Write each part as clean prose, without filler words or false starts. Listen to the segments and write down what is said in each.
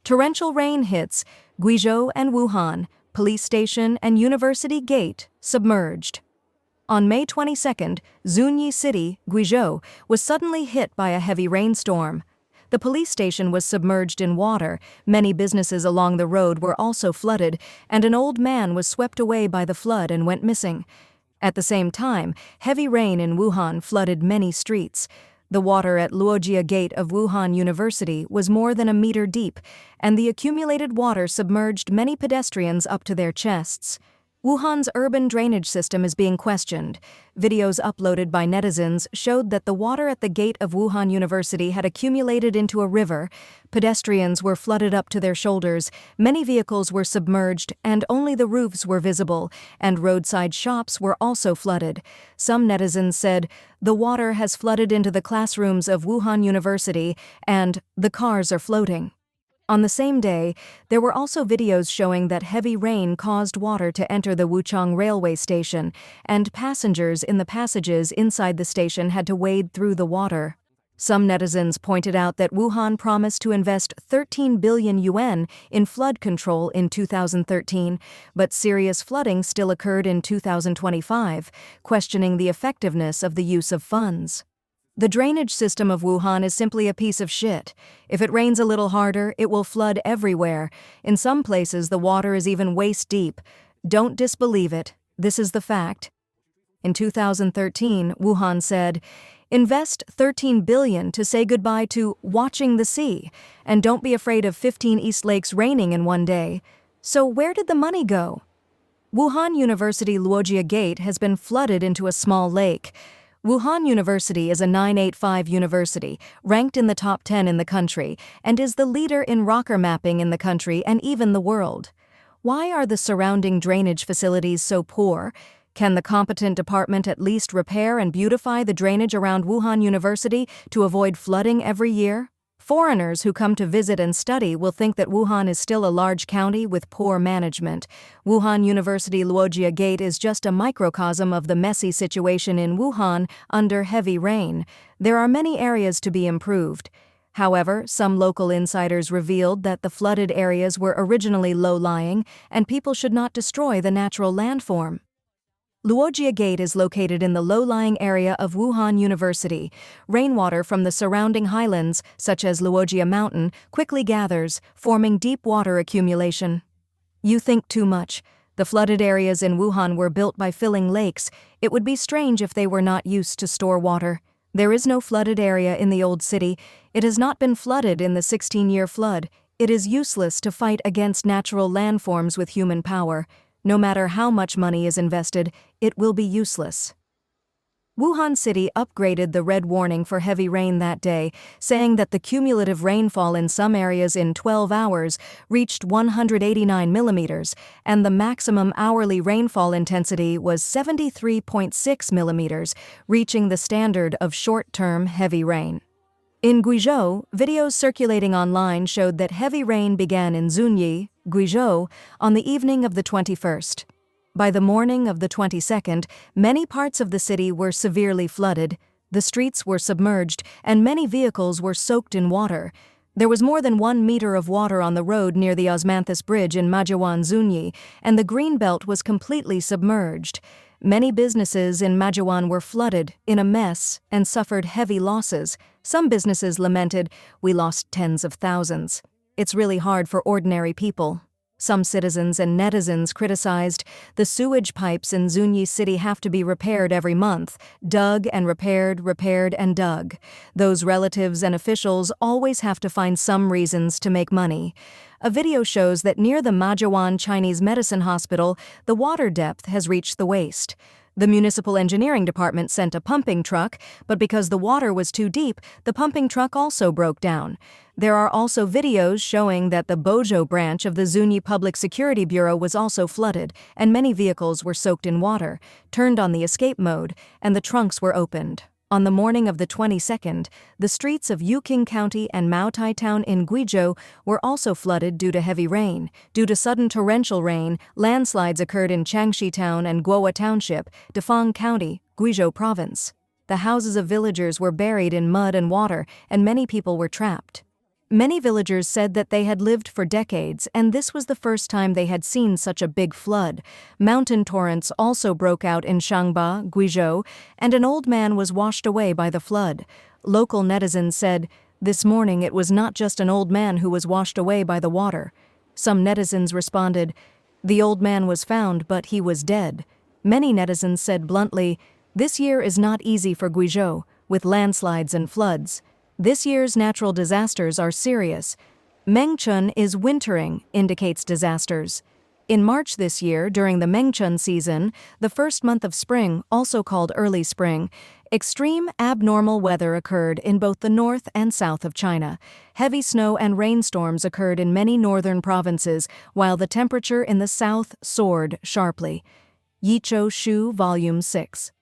Torrential rain hits Guizhou and Wuhan, police station and university gate submerged. On May 22nd, Zunyi City, Guizhou, was suddenly hit by a heavy rainstorm. The police station was submerged in water, many businesses along the road were also flooded, and an old man was swept away by the flood and went missing. At the same time, heavy rain in Wuhan flooded many streets. The water at Luojia Gate of Wuhan University was more than a meter deep, and the accumulated water submerged many pedestrians up to their chests. Wuhan's urban drainage system is being questioned. Videos uploaded by netizens showed that the water at the gate of Wuhan University had accumulated into a river. Pedestrians were flooded up to their shoulders, many vehicles were submerged, and only the roofs were visible, and roadside shops were also flooded. Some netizens said, "The water has flooded into the classrooms of Wuhan University," and "the cars are floating." On the same day, there were also videos showing that heavy rain caused water to enter the Wuchang railway station, and passengers in the passages inside the station had to wade through the water. Some netizens pointed out that Wuhan promised to invest 13 billion yuan in flood control in 2013, but serious flooding still occurred in 2025, questioning the effectiveness of the use of funds. The drainage system of Wuhan is simply a piece of shit. If it rains a little harder, it will flood everywhere. In some places, the water is even waist deep. Don't disbelieve it. This is the fact. In 2013, Wuhan said, "Invest 13 billion to say goodbye to watching the sea, and don't be afraid of 15 East Lakes raining in one day." So where did the money go? Wuhan University Luojia Gate has been flooded into a small lake. Wuhan University is a 985 university, ranked in the top 10 in the country, and is the leader in rocker mapping in the country and even the world. Why are the surrounding drainage facilities so poor? Can the competent department at least repair and beautify the drainage around Wuhan University to avoid flooding every year? Foreigners who come to visit and study will think that Wuhan is still a large county with poor management. Wuhan University Luojia Gate is just a microcosm of the messy situation in Wuhan under heavy rain. There are many areas to be improved. However, some local insiders revealed that the flooded areas were originally low-lying and people should not destroy the natural landform. Luojia Gate is located in the low-lying area of Wuhan University. Rainwater from the surrounding highlands, such as Luojia Mountain, quickly gathers, forming deep water accumulation. You think too much. The flooded areas in Wuhan were built by filling lakes. It would be strange if they were not used to store water. There is no flooded area in the old city. It has not been flooded in the 16-year flood. It is useless to fight against natural landforms with human power. No matter how much money is invested, it will be useless. Wuhan City upgraded the red warning for heavy rain that day, saying that the cumulative rainfall in some areas in 12 hours reached 189 millimeters, and the maximum hourly rainfall intensity was 73.6 millimeters, reaching the standard of short-term heavy rain. In Guizhou, videos circulating online showed that heavy rain began in Zunyi, Guizhou, on the evening of the 21st. By the morning of the 22nd, many parts of the city were severely flooded, the streets were submerged, and many vehicles were soaked in water. There was more than 1 meter of water on the road near the Osmanthus Bridge in Majiwan, Zunyi, and the green belt was completely submerged. Many businesses in Majiwan were flooded, in a mess, and suffered heavy losses. Some businesses lamented, "We lost tens of thousands." It's really hard for ordinary people. Some citizens and netizens criticized, "The sewage pipes in Zunyi City have to be repaired every month, dug and repaired and dug. Those relatives and officials always have to find some reasons to make money." A video shows that near the Majiwan Chinese Medicine Hospital, the water depth has reached the waist. The municipal engineering department sent a pumping truck, but because the water was too deep, the pumping truck also broke down. There are also videos showing that the Bozhou branch of the Zunyi Public Security Bureau was also flooded, and many vehicles were soaked in water, turned on the escape mode, and the trunks were opened. On the morning of the 22nd, the streets of Yuqing County and Maotai Town in Guizhou were also flooded due to heavy rain. Due to sudden torrential rain, landslides occurred in Changshi Town and Guowa Township, Defang County, Guizhou Province. The houses of villagers were buried in mud and water, and many people were trapped. Many villagers said that they had lived for decades, and this was the first time they had seen such a big flood. Mountain torrents also broke out in Xi'an, Guizhou, and an old man was washed away by the flood. Local netizens said, "This morning it was not just an old man who was washed away by the water." Some netizens responded, "The old man was found, but he was dead." Many netizens said bluntly, "This year is not easy for Guizhou, with landslides and floods. This year's natural disasters are serious. Mengchun is wintering, indicates disasters. In March this year, during the Mengchun season, the first month of spring, also called early spring, extreme abnormal weather occurred in both the north and south of China. Heavy snow and rainstorms occurred in many northern provinces, while the temperature in the south soared sharply. Yichou Shu, Volume 6.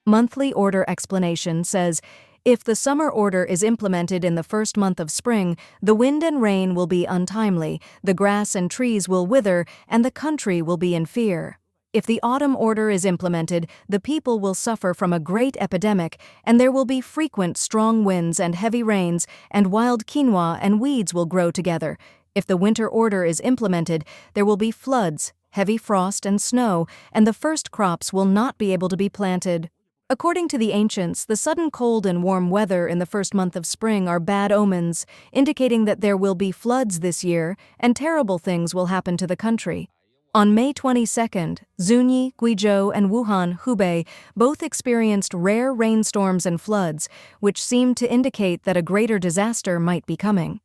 Monthly Order Explanation says, if the summer order is implemented in the first month of spring, the wind and rain will be untimely, the grass and trees will wither, and the country will be in fear. If the autumn order is implemented, the people will suffer from a great epidemic, and there will be frequent strong winds and heavy rains, and wild quinoa and weeds will grow together. If the winter order is implemented, there will be floods, heavy frost and snow, and the first crops will not be able to be planted. According to the ancients, the sudden cold and warm weather in the first month of spring are bad omens, indicating that there will be floods this year and terrible things will happen to the country. On May 22nd, Zunyi, Guizhou, and Wuhan, Hubei both experienced rare rainstorms and floods, which seemed to indicate that a greater disaster might be coming.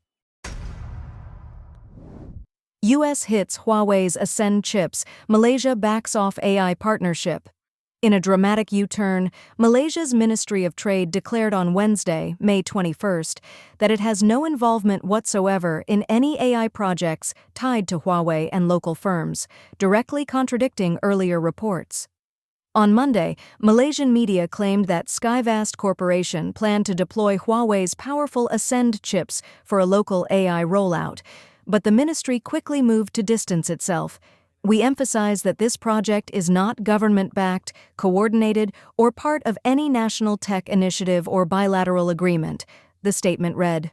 U.S. hits Huawei's Ascend chips, Malaysia backs off AI partnership. In a dramatic U-turn, Malaysia's Ministry of Trade declared on Wednesday, May 21st, that it has no involvement whatsoever in any AI projects tied to Huawei and local firms, directly contradicting earlier reports. On Monday, Malaysian media claimed that Skyvast Corporation planned to deploy Huawei's powerful Ascend chips for a local AI rollout, but the ministry quickly moved to distance itself. We emphasize that this project is not government-backed, coordinated, or part of any national tech initiative or bilateral agreement, the statement read.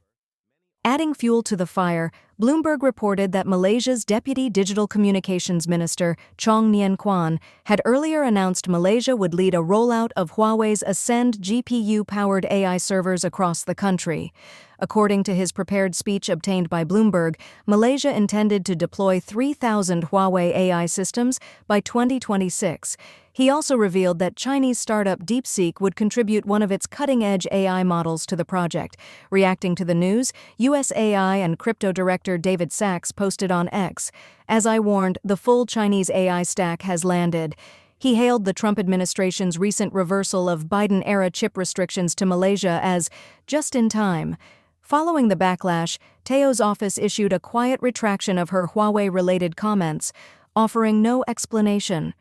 Adding fuel to the fire, Bloomberg reported that Malaysia's Deputy Digital Communications Minister, Chong Nien Kwan, had earlier announced Malaysia would lead a rollout of Huawei's Ascend GPU-powered AI servers across the country. According to his prepared speech obtained by Bloomberg, Malaysia intended to deploy 3,000 Huawei AI systems by 2026. He also revealed that Chinese startup DeepSeek would contribute one of its cutting-edge AI models to the project. Reacting to the news, U.S. AI and crypto director David Sachs posted on X, "As I warned, the full Chinese AI stack has landed." He hailed the Trump administration's recent reversal of Biden-era chip restrictions to Malaysia as just in time. Following the backlash, Teo's office issued a quiet retraction of her Huawei-related comments, offering no explanation.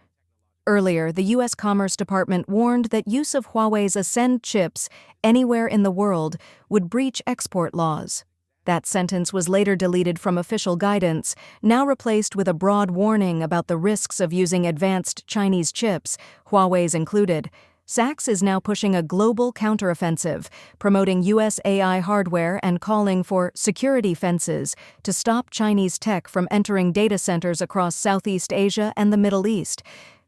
Earlier, the U.S. Commerce Department warned that use of Huawei's Ascend chips anywhere in the world would breach export laws. That sentence was later deleted from official guidance, now replaced with a broad warning about the risks of using advanced Chinese chips, Huawei's included. Sachs is now pushing a global counteroffensive, promoting U.S. AI hardware and calling for security fences to stop Chinese tech from entering data centers across Southeast Asia and the Middle East.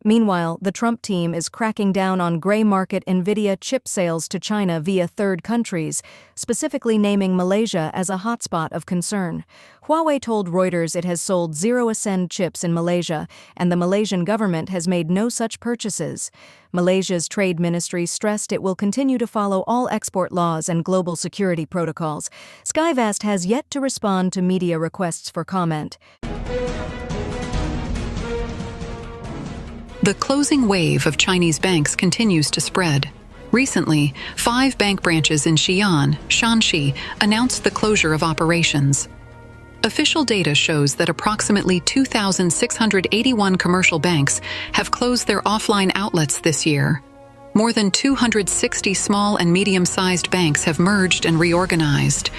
Meanwhile, the Trump team is cracking down on gray market NVIDIA chip sales to China via third countries, specifically naming Malaysia as a hotspot of concern. Huawei told Reuters it has sold 0 Ascend chips in Malaysia, and the Malaysian government has made no such purchases. Malaysia's trade ministry stressed it will continue to follow all export laws and global security protocols. Skyvast has yet to respond to media requests for comment. The closing wave of Chinese banks continues to spread. Recently, 5 bank branches in Xi'an, Shanxi, announced the closure of operations. Official data shows that approximately 2,681 commercial banks have closed their offline outlets this year. More than 260 small and medium-sized banks have merged and reorganized.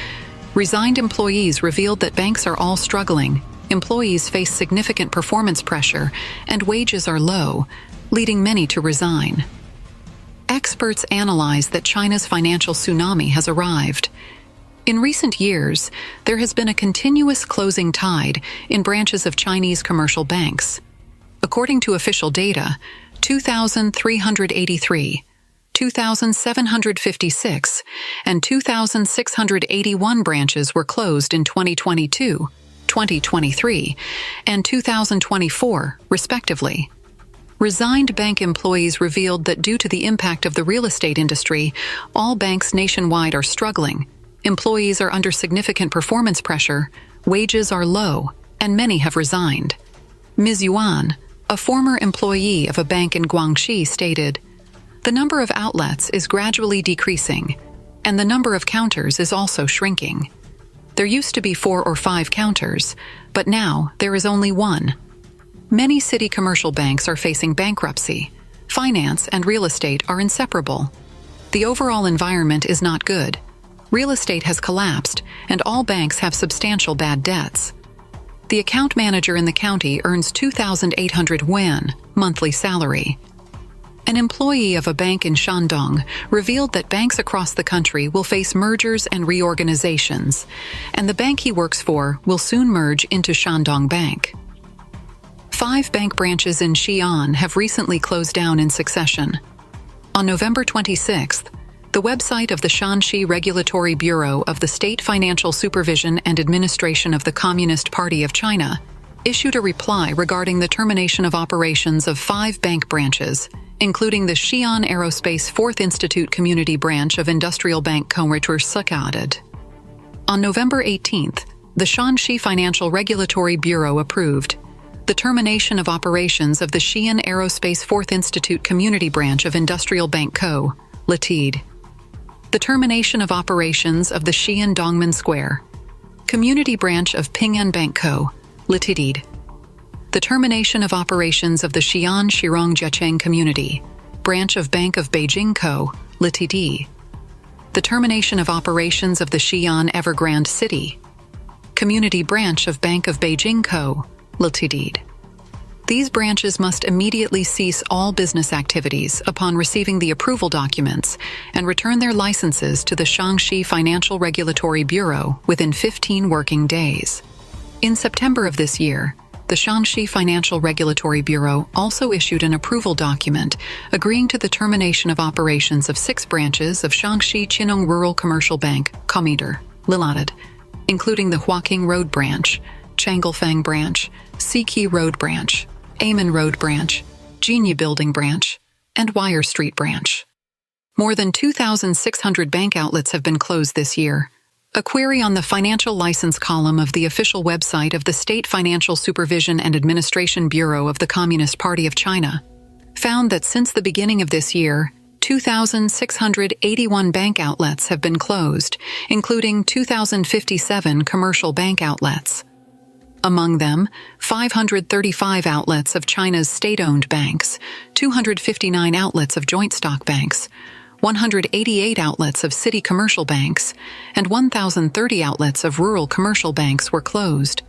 Resigned employees revealed that banks are all struggling. Employees face significant performance pressure, and wages are low, leading many to resign. Experts analyze that China's financial tsunami has arrived. In recent years, there has been a continuous closing tide in branches of Chinese commercial banks. According to official data, 2,383, 2,756, and 2,681 branches were closed in 2022, 2023, and 2024, respectively. Resigned bank employees revealed that due to the impact of the real estate industry, all banks nationwide are struggling. Employees are under significant performance pressure, wages are low, and many have resigned. Ms. Yuan, a former employee of a bank in Guangxi, stated, "The number of outlets is gradually decreasing, and the number of counters is also shrinking. There used to be 4 or 5 counters, but now there is only 1. Many city commercial banks are facing bankruptcy. Finance and real estate are inseparable. The overall environment is not good. Real estate has collapsed, and all banks have substantial bad debts. The account manager in the county earns 2,800 yuan monthly salary." An employee of a bank in Shandong revealed that banks across the country will face mergers and reorganizations, and the bank he works for will soon merge into Shandong Bank. 5 bank branches in Xi'an have recently closed down in succession. On November 26th, the website of the Shanxi Regulatory Bureau of the State Financial Supervision and Administration of the Communist Party of China issued a reply regarding the termination of operations of 5 bank branches, including the Xi'an Aerospace 4th Institute Community Branch of Industrial Bank Xi'an. On November 18th, the Shanxi Financial Regulatory Bureau approved the termination of operations of the Xi'an Aerospace 4th Institute Community Branch of Industrial Bank Co., Ltd. The termination of operations of the Xi'an Dongmen Square Community Branch of Ping'an Bank Co., Ltd. The termination of operations of the Xi'an Shirong Jiacheng Community Branch of Bank of Beijing Co., Ltd. The termination of operations of the Xi'an Evergrande City Community Branch of Bank of Beijing Co., Ltd. These branches must immediately cease all business activities upon receiving the approval documents and return their licenses to the Shanxi Financial Regulatory Bureau within 15 working days. In September of this year, the Shanxi Financial Regulatory Bureau also issued an approval document agreeing to the termination of operations of 6 branches of Shanxi Qineng Rural Commercial Bank, Comiter, Limited, including the Huaqing Road Branch, Changlefang Branch, Siki Road Branch, Amen Road Branch, Jinya Building Branch, and Wire Street Branch. More than 2,600 bank outlets have been closed this year. A query on the financial license column of the official website of the State Financial Supervision and Administration Bureau of the Communist Party of China found that since the beginning of this year, 2,681 bank outlets have been closed, including 2,057 commercial bank outlets. Among them, 535 outlets of China's state-owned banks, 259 outlets of joint stock banks, 188 outlets of city commercial banks, and 1,030 outlets of rural commercial banks were closed.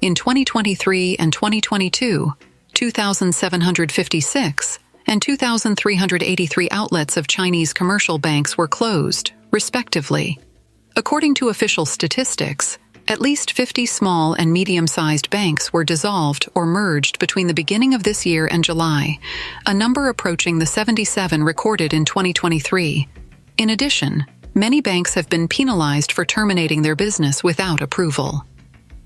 In 2023 and 2022, 2,756 and 2,383 outlets of Chinese commercial banks were closed, respectively. According to official statistics, at least 50 small and medium-sized banks were dissolved or merged between the beginning of this year and July, a number approaching the 77 recorded in 2023. In addition, many banks have been penalized for terminating their business without approval.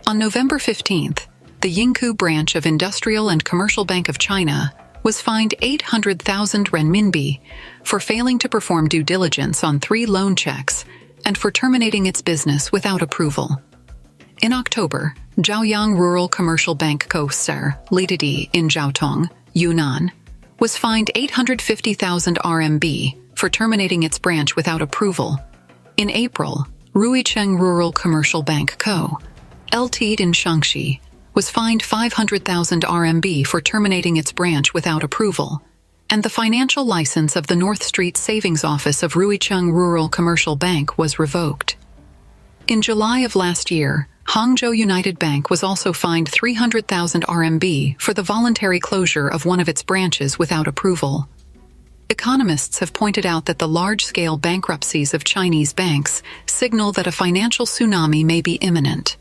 On November 15th, the Yingkou branch of Industrial and Commercial Bank of China was fined 800,000 renminbi for failing to perform due diligence on 3 loan checks and for terminating its business without approval. In October, Zhaoyang Rural Commercial Bank Co. Ltd. in Zhaotong, Yunnan, was fined 850,000 RMB for terminating its branch without approval. In April, Ruicheng Rural Commercial Bank Co. Ltd. in Shanxi was fined 500,000 RMB for terminating its branch without approval, and the financial license of the North Street Savings Office of Ruicheng Rural Commercial Bank was revoked. In July of last year, Hangzhou United Bank was also fined 300,000 RMB for the voluntary closure of one of its branches without approval. Economists have pointed out that the large-scale bankruptcies of Chinese banks signal that a financial tsunami may be imminent.